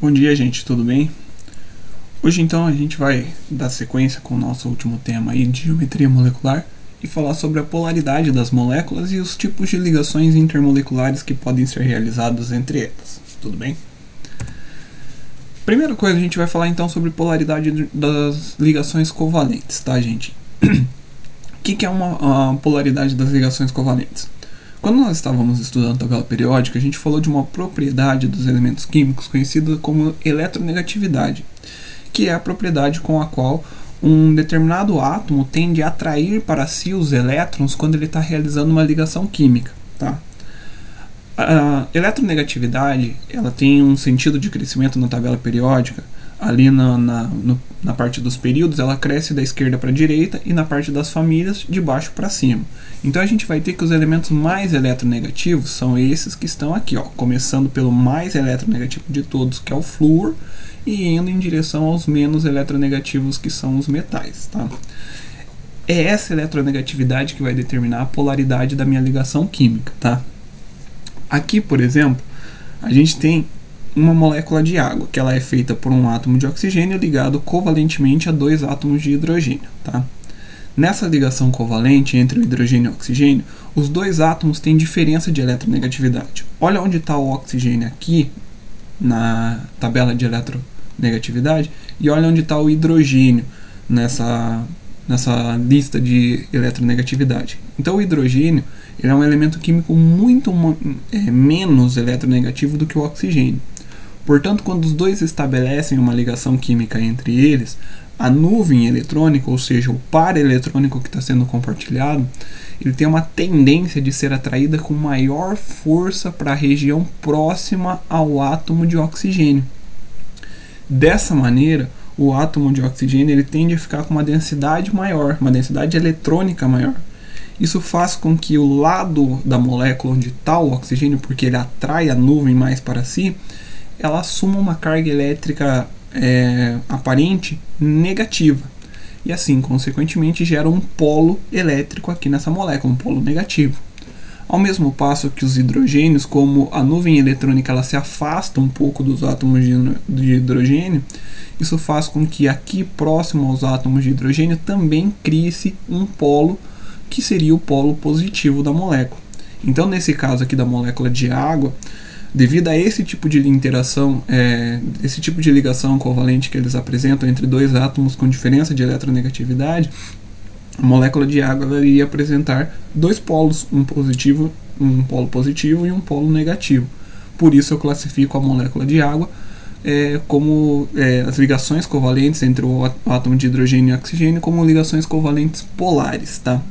Bom dia, gente, tudo bem? Hoje então a gente vai dar sequência com o nosso último tema aí de geometria molecular e falar sobre a polaridade das moléculas e os tipos de ligações intermoleculares que podem ser realizadas entre elas, tudo bem? Primeira coisa, a gente vai falar então sobre polaridade das ligações covalentes, tá, gente? O que é a polaridade das ligações covalentes? Quando nós estávamos estudando tabela periódica, a gente falou de uma propriedade dos elementos químicos conhecida como eletronegatividade, que é a propriedade com a qual um determinado átomo tende a atrair para si os elétrons quando ele está realizando uma ligação química. Tá? A eletronegatividade ela tem um sentido de crescimento na tabela periódica. Ali na parte dos períodos, ela cresce da esquerda para a direita e na parte das famílias, de baixo para cima. Então a gente vai ter que os elementos mais eletronegativos são esses que estão aqui, ó, começando pelo mais eletronegativo de todos, que é o flúor, e indo em direção aos menos eletronegativos, que são os metais. Tá? É essa eletronegatividade que vai determinar a polaridade da minha ligação química. Tá? Aqui, por exemplo, a gente tem uma molécula de água, que ela é feita por um átomo de oxigênio ligado covalentemente a dois átomos de hidrogênio. Tá? Nessa ligação covalente entre o hidrogênio e o oxigênio, os dois átomos têm diferença de eletronegatividade. Olha onde está o oxigênio aqui, na tabela de eletronegatividade, e olha onde está o hidrogênio nessa lista de eletronegatividade. Então o hidrogênio ele é um elemento químico muito menos eletronegativo do que o oxigênio. Portanto, quando os dois estabelecem uma ligação química entre eles, a nuvem eletrônica, ou seja, o par eletrônico que está sendo compartilhado, ele tem uma tendência de ser atraída com maior força para a região próxima ao átomo de oxigênio. Dessa maneira, o átomo de oxigênio ele tende a ficar com uma densidade maior, uma densidade eletrônica maior. Isso faz com que o lado da molécula onde está o oxigênio, porque ele atrai a nuvem mais para si, ela assuma uma carga elétrica aparente negativa. E assim, consequentemente, gera um polo elétrico aqui nessa molécula, um polo negativo. Ao mesmo passo que os hidrogênios, como a nuvem eletrônica ela se afasta um pouco dos átomos de hidrogênio, isso faz com que aqui próximo aos átomos de hidrogênio também crie-se um polo que seria o polo positivo da molécula. Então, nesse caso aqui da molécula de água, devido a esse tipo de interação, esse tipo de ligação covalente que eles apresentam entre dois átomos com diferença de eletronegatividade, a molécula de água ela iria apresentar dois polos, um polo positivo e um polo negativo. Por isso eu classifico a molécula de água como as ligações covalentes entre o átomo de hidrogênio e oxigênio como ligações covalentes polares. Tá?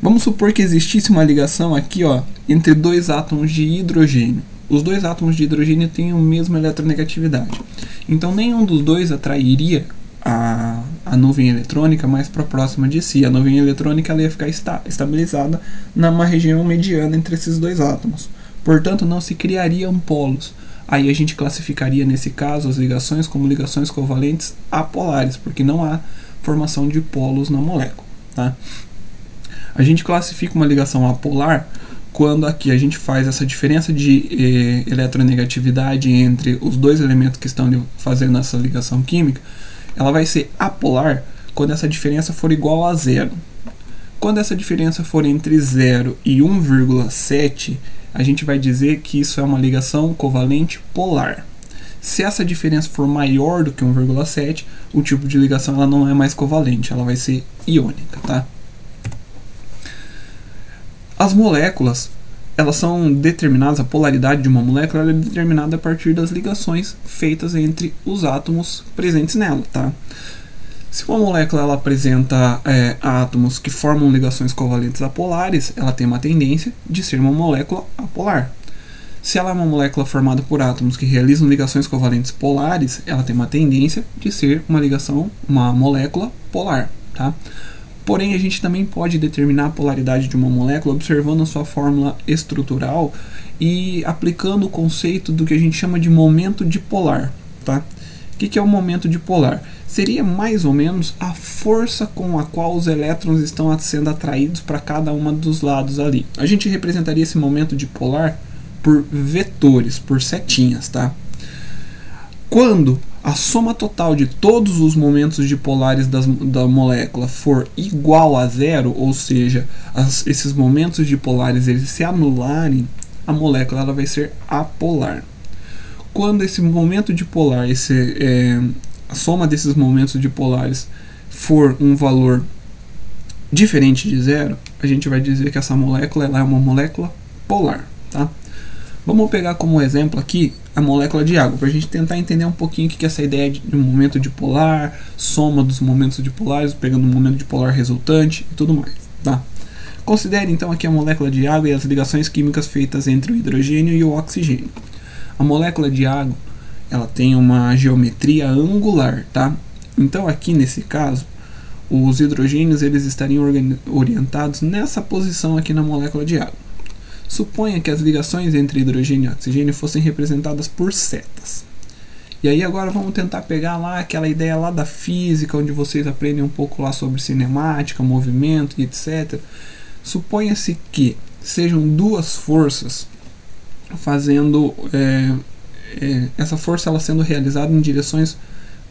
Vamos supor que existisse uma ligação aqui, ó, entre dois átomos de hidrogênio. Os dois átomos de hidrogênio têm a mesma eletronegatividade. Então nenhum dos dois atrairia a nuvem eletrônica mais para próxima de si. A nuvem eletrônica ela ia ficar estabilizada numa região mediana entre esses dois átomos. Portanto, não se criariam polos. Aí a gente classificaria nesse caso as ligações como ligações covalentes apolares, porque não há formação de polos na molécula. Tá? A gente classifica uma ligação apolar quando aqui a gente faz essa diferença de eletronegatividade entre os dois elementos que estão fazendo essa ligação química, ela vai ser apolar quando essa diferença for igual a zero. Quando essa diferença for entre 0 e 1,7, a gente vai dizer que isso é uma ligação covalente polar. Se essa diferença for maior do que 1,7, o tipo de ligação ela não é mais covalente, ela vai ser iônica. Tá? As moléculas, elas são determinadas, a polaridade de uma molécula é determinada a partir das ligações feitas entre os átomos presentes nela. Tá? Se uma molécula ela apresenta átomos que formam ligações covalentes apolares, ela tem uma tendência de ser uma molécula apolar. Se ela é uma molécula formada por átomos que realizam ligações covalentes polares, ela tem uma tendência de ser uma molécula polar. Tá? Porém, a gente também pode determinar a polaridade de uma molécula observando a sua fórmula estrutural e aplicando o conceito do que a gente chama de momento dipolar. Tá? O que é o momento dipolar? Seria mais ou menos a força com a qual os elétrons estão sendo atraídos para cada um dos lados ali. A gente representaria esse momento dipolar por vetores, por setinhas. Tá? Quando a soma total de todos os momentos dipolares da molécula for igual a zero, ou seja, esses momentos dipolares eles se anularem, a molécula ela vai ser apolar. Quando esse momento dipolar, a soma desses momentos dipolares for um valor diferente de zero, a gente vai dizer que essa molécula ela é uma molécula polar, tá? Vamos pegar como exemplo aqui a molécula de água, para a gente tentar entender um pouquinho o que é essa ideia de um momento dipolar, soma dos momentos dipolares, pegando um momento dipolar resultante e tudo mais, tá? Considere então aqui a molécula de água e as ligações químicas feitas entre o hidrogênio e o oxigênio. A molécula de água ela tem uma geometria angular, tá? Então aqui nesse caso, os hidrogênios eles estariam orientados nessa posição aqui na molécula de água. Suponha que as ligações entre hidrogênio e oxigênio fossem representadas por setas. E aí agora vamos tentar pegar lá aquela ideia lá da física, onde vocês aprendem um pouco lá sobre cinemática, movimento e etc. Suponha-se que sejam duas forças fazendo essa força ela sendo realizada em direções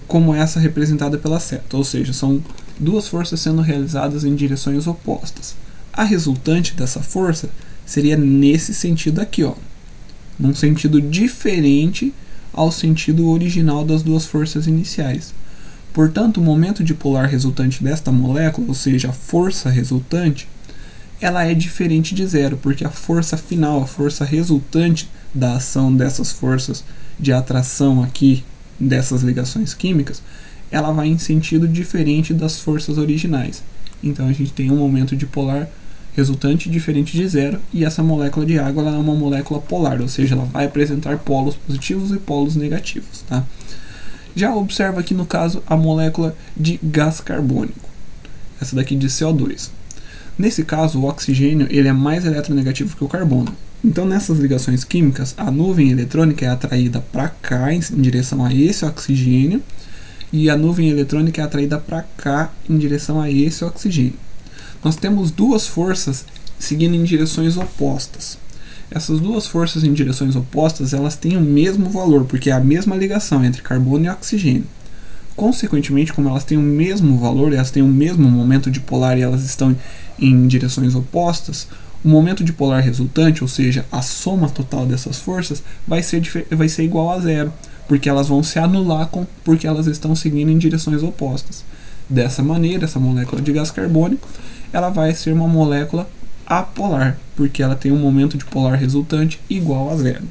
como essa representada pela seta, ou seja, são duas forças sendo realizadas em direções opostas. A resultante dessa força seria nesse sentido aqui, ó, num sentido diferente ao sentido original das duas forças iniciais. Portanto, o momento dipolar resultante desta molécula, ou seja, a força resultante, ela é diferente de zero, porque a força final, a força resultante da ação dessas forças de atração aqui, dessas ligações químicas, ela vai em sentido diferente das forças originais. Então a gente tem um momento dipolar resultante diferente de zero, e essa molécula de água ela é uma molécula polar, ou seja, ela vai apresentar polos positivos e polos negativos, tá? Já observa aqui no caso a molécula de gás carbônico, essa daqui de CO2. Nesse caso, o oxigênio ele é mais eletronegativo que o carbono. Então, nessas ligações químicas, a nuvem eletrônica é atraída para cá, em direção a esse oxigênio, e a nuvem eletrônica é atraída para cá, em direção a esse oxigênio. Nós temos duas forças seguindo em direções opostas. Essas duas forças em direções opostas, elas têm o mesmo valor, porque é a mesma ligação entre carbono e oxigênio. Consequentemente, como elas têm o mesmo valor, elas têm o mesmo momento dipolar e elas estão em direções opostas, o momento dipolar resultante, ou seja, a soma total dessas forças, vai ser igual a zero, porque elas vão se anular porque elas estão seguindo em direções opostas. Dessa maneira, essa molécula de gás carbônico, ela vai ser uma molécula apolar, porque ela tem um momento dipolar resultante igual a zero.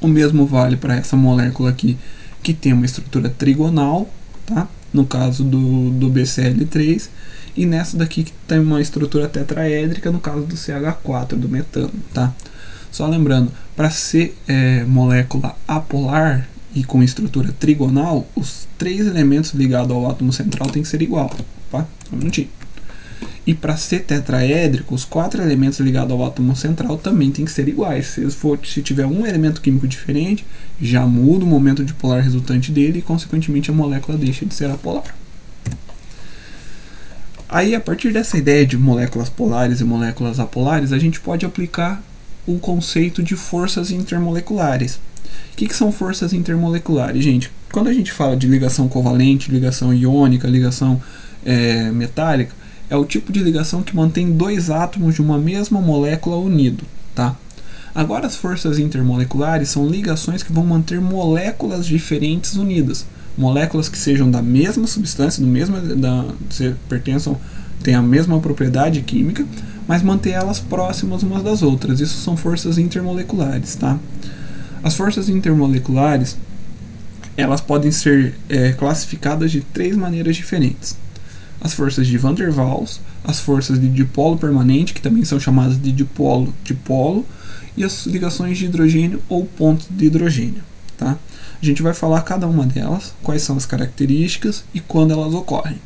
O mesmo vale para essa molécula aqui, que tem uma estrutura trigonal, tá? No caso do BCl3, e nessa daqui que tem uma estrutura tetraédrica, no caso do CH4, do metano, tá? Só lembrando, para ser molécula apolar e com estrutura trigonal, os três elementos ligados ao átomo central tem que ser igual, tá? Um minutinho. E para ser tetraédrico, os quatro elementos ligados ao átomo central também tem que ser iguais. Se tiver um elemento químico diferente, já muda o momento dipolar resultante dele e, consequentemente, a molécula deixa de ser apolar. Aí, a partir dessa ideia de moléculas polares e moléculas apolares, a gente pode aplicar o conceito de forças intermoleculares. O que são forças intermoleculares, gente? Quando a gente fala de ligação covalente, ligação iônica, ligação metálica, é o tipo de ligação que mantém dois átomos de uma mesma molécula unidos, tá? Agora, as forças intermoleculares são ligações que vão manter moléculas diferentes unidas. Moléculas que sejam da mesma substância, têm a mesma propriedade química, mas manter elas próximas umas das outras. Isso são forças intermoleculares, tá? As forças intermoleculares, elas podem ser classificadas de três maneiras diferentes. As forças de Van der Waals, as forças de dipolo permanente, que também são chamadas de dipolo-dipolo, e as ligações de hidrogênio ou pontos de hidrogênio, tá? A gente vai falar cada uma delas, quais são as características e quando elas ocorrem.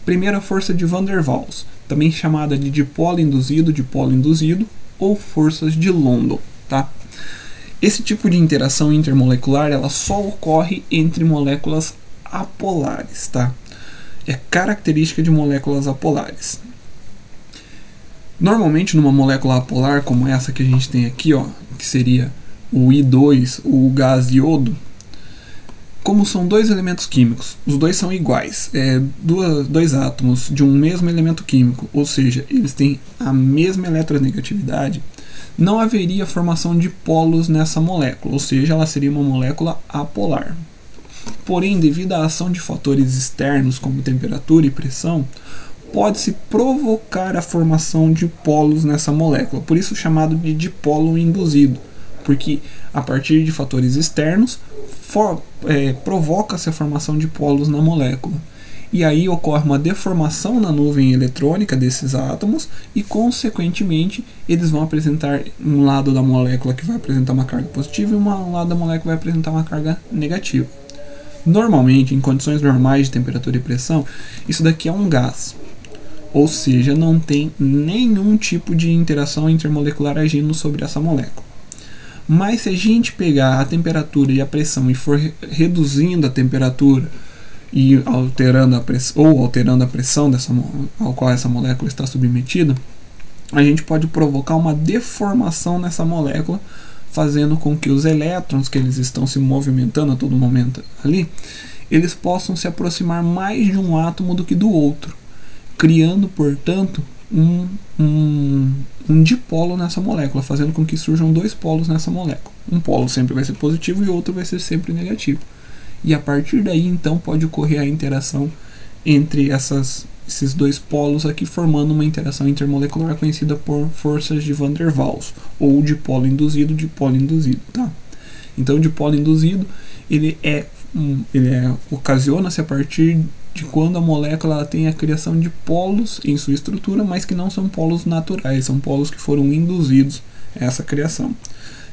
Primeiro, a força de Van der Waals, também chamada de dipolo induzido ou forças de London, tá? Esse tipo de interação intermolecular ela só ocorre entre moléculas apolares, tá? É característica de moléculas apolares. Normalmente, numa molécula apolar como essa que a gente tem aqui, ó, que seria o I2, o gás iodo, Como são dois elementos químicos, os dois são iguais, dois átomos de um mesmo elemento químico, ou seja, eles têm a mesma eletronegatividade, não haveria formação de polos nessa molécula, ou seja, ela seria uma molécula apolar. Porém, devido à ação de fatores externos como temperatura e pressão, pode-se provocar a formação de polos nessa molécula, por isso chamado de dipolo induzido, porque a partir de fatores externos provoca-se a formação de polos na molécula. E aí ocorre uma deformação na nuvem eletrônica desses átomos e, consequentemente, eles vão apresentar um lado da molécula que vai apresentar uma carga positiva e um lado da molécula que vai apresentar uma carga negativa. Normalmente, em condições normais de temperatura e pressão, isso daqui é um gás, ou seja, não tem nenhum tipo de interação intermolecular agindo sobre essa molécula. Mas se a gente pegar a temperatura e a pressão e for reduzindo a temperatura e alterando a pressão ao qual essa molécula está submetida, a gente pode provocar uma deformação nessa molécula, fazendo com que os elétrons, que eles estão se movimentando a todo momento ali, eles possam se aproximar mais de um átomo do que do outro, criando, portanto, um dipolo nessa molécula, fazendo com que surjam dois polos nessa molécula. Um polo sempre vai ser positivo e o outro vai ser sempre negativo. E a partir daí, então, pode ocorrer a interação entre esses dois polos aqui, formando uma interação intermolecular conhecida por forças de Van der Waals, ou dipolo induzido, tá? Então, o dipolo induzido, ele ocasiona-se a partir de quando a molécula ela tem a criação de polos em sua estrutura, mas que não são polos naturais, são polos que foram induzidos a essa criação.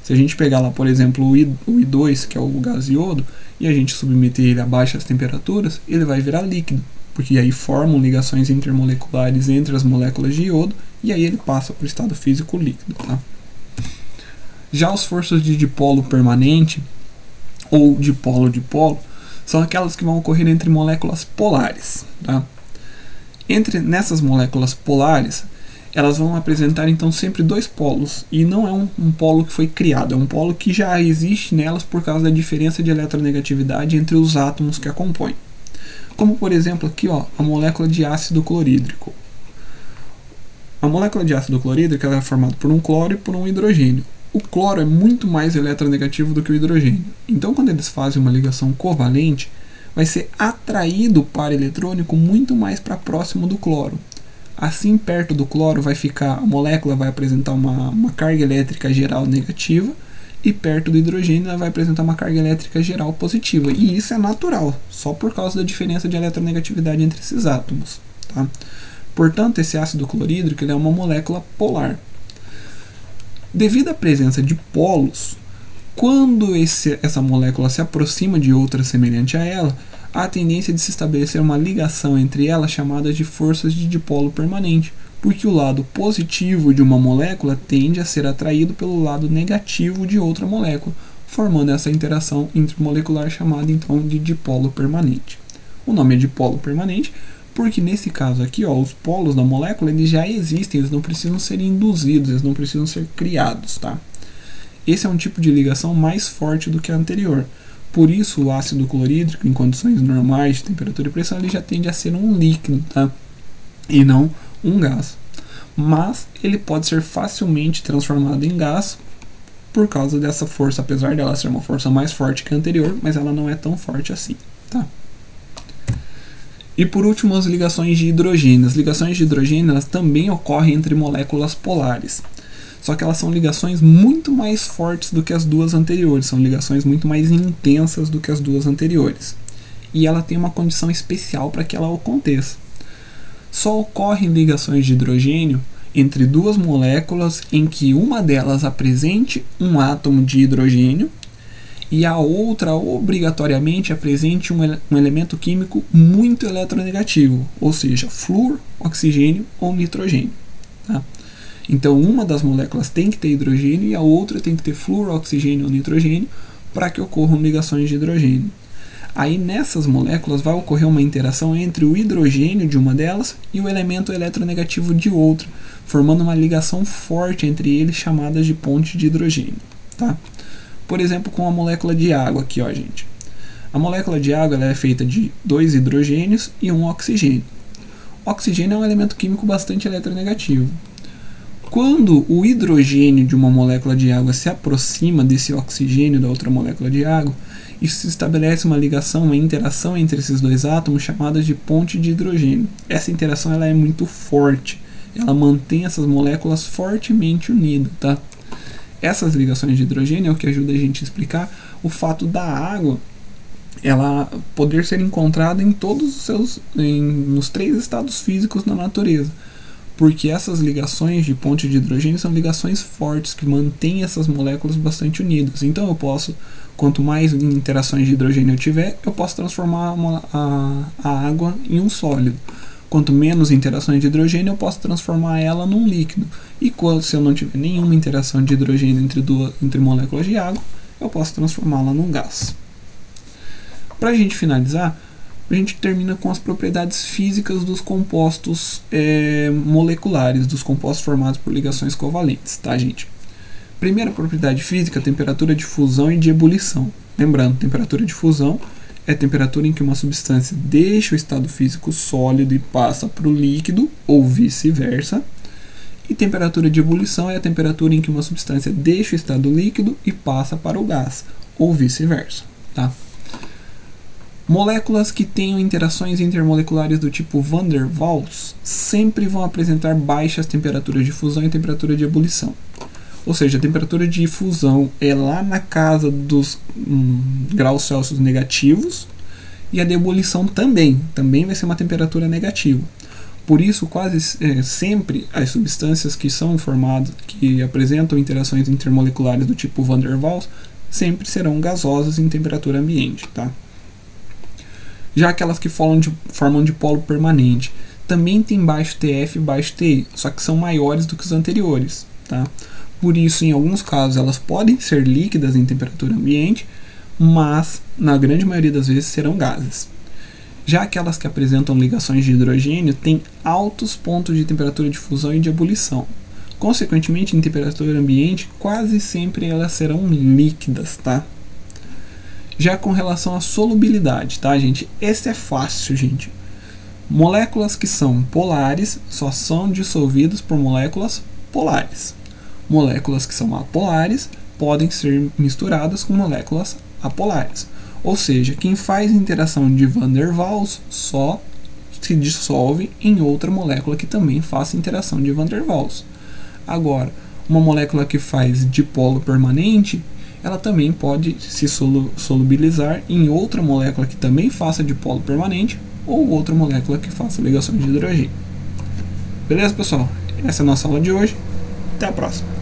Se a gente pegar lá, por exemplo, o I2, que é o gás iodo, e a gente submeter ele a baixas temperaturas, ele vai virar líquido, porque aí formam ligações intermoleculares entre as moléculas de iodo, e aí ele passa para o estado físico líquido. Tá? Já as forças de dipolo permanente, ou dipolo-dipolo, são aquelas que vão ocorrer entre moléculas polares. Tá? Nessas moléculas polares, elas vão apresentar então sempre dois polos, e não é um polo que foi criado, é um polo que já existe nelas por causa da diferença de eletronegatividade entre os átomos que a compõem. Como, por exemplo, aqui a molécula de ácido clorídrico. A molécula de ácido clorídrico ela é formada por um cloro e por um hidrogênio. O cloro é muito mais eletronegativo do que o hidrogênio. Então, quando eles fazem uma ligação covalente, vai ser atraído o par eletrônico muito mais para próximo do cloro. Assim, perto do cloro a molécula vai apresentar uma carga elétrica geral negativa, e perto do hidrogênio ela vai apresentar uma carga elétrica geral positiva. E isso é natural, só por causa da diferença de eletronegatividade entre esses átomos. Tá? Portanto, esse ácido clorídrico ele é uma molécula polar. Devido à presença de polos, quando essa molécula se aproxima de outra semelhante a ela, há a tendência de se estabelecer uma ligação entre elas chamada de forças de dipolo permanente, porque o lado positivo de uma molécula tende a ser atraído pelo lado negativo de outra molécula, formando essa interação intermolecular chamada então de dipolo permanente. O nome é dipolo permanente porque nesse caso aqui, os polos da molécula eles já existem, eles não precisam ser induzidos, eles não precisam ser criados, tá? Esse é um tipo de ligação mais forte do que a anterior. Por isso, o ácido clorídrico, em condições normais de temperatura e pressão, ele já tende a ser um líquido, tá? E não um gás. Mas ele pode ser facilmente transformado em gás por causa dessa força, apesar dela ser uma força mais forte que a anterior, mas ela não é tão forte assim, tá? E por último, as ligações de hidrogênio. As ligações de hidrogênio elas também ocorrem entre moléculas polares. Só que elas são ligações muito mais fortes do que as duas anteriores, são ligações muito mais intensas do que as duas anteriores. E ela tem uma condição especial para que ela aconteça. Só ocorrem ligações de hidrogênio entre duas moléculas em que uma delas apresente um átomo de hidrogênio e a outra obrigatoriamente apresente um elemento químico muito eletronegativo, ou seja, flúor, oxigênio ou nitrogênio. Tá? Então, uma das moléculas tem que ter hidrogênio e a outra tem que ter flúor, oxigênio ou nitrogênio para que ocorram ligações de hidrogênio. Aí, nessas moléculas, vai ocorrer uma interação entre o hidrogênio de uma delas e o elemento eletronegativo de outra, formando uma ligação forte entre eles chamada de ponte de hidrogênio. Tá? Por exemplo, com a molécula de água aqui, gente. A molécula de água ela é feita de 2 hidrogênios e 1 oxigênio. O oxigênio é um elemento químico bastante eletronegativo. Quando o hidrogênio de uma molécula de água se aproxima desse oxigênio da outra molécula de água, isso estabelece uma ligação, uma interação entre esses dois átomos chamada de ponte de hidrogênio. Essa interação ela é muito forte, ela mantém essas moléculas fortemente unidas, tá? Essas ligações de hidrogênio é o que ajuda a gente a explicar o fato da água ela poder ser encontrada em todos os seus, nos 3 estados físicos da natureza. Porque essas ligações de ponte de hidrogênio são ligações fortes que mantêm essas moléculas bastante unidas. Então eu posso, quanto mais interações de hidrogênio eu tiver, eu posso transformar a água em um sólido. Quanto menos interações de hidrogênio, eu posso transformar ela num líquido. E se eu não tiver nenhuma interação de hidrogênio entre moléculas de água, eu posso transformá-la num gás. Para a gente finalizar, a gente termina com as propriedades físicas dos compostos moleculares, dos compostos formados por ligações covalentes, tá, gente? Primeira propriedade física, temperatura de fusão e de ebulição. Lembrando, temperatura de fusão é a temperatura em que uma substância deixa o estado físico sólido e passa para o líquido, ou vice-versa. E temperatura de ebulição é a temperatura em que uma substância deixa o estado líquido e passa para o gás, ou vice-versa, tá? Moléculas que tenham interações intermoleculares do tipo van der Waals sempre vão apresentar baixas temperaturas de fusão e temperatura de ebulição. Ou seja, a temperatura de fusão é lá na casa dos graus Celsius negativos e a de ebulição também vai ser uma temperatura negativa. Por isso, quase sempre as substâncias que são formadas, que apresentam interações intermoleculares do tipo van der Waals, sempre serão gasosas em temperatura ambiente, tá? Já aquelas que formam dipolo permanente também tem baixo TF e baixo TI, só que são maiores do que os anteriores, tá? Por isso, em alguns casos, elas podem ser líquidas em temperatura ambiente, mas na grande maioria das vezes serão gases. Já aquelas que apresentam ligações de hidrogênio têm altos pontos de temperatura de fusão e de ebulição. Consequentemente, em temperatura ambiente, quase sempre elas serão líquidas, tá? Já com relação à solubilidade, tá, gente? Esse é fácil, gente. Moléculas que são polares só são dissolvidas por moléculas polares. Moléculas que são apolares podem ser misturadas com moléculas apolares. Ou seja, quem faz interação de van der Waals só se dissolve em outra molécula que também faça interação de van der Waals. Agora, uma molécula que faz dipolo permanente, ela também pode se solubilizar em outra molécula que também faça dipolo permanente ou outra molécula que faça ligação de hidrogênio. Beleza, pessoal? Essa é a nossa aula de hoje. Até a próxima.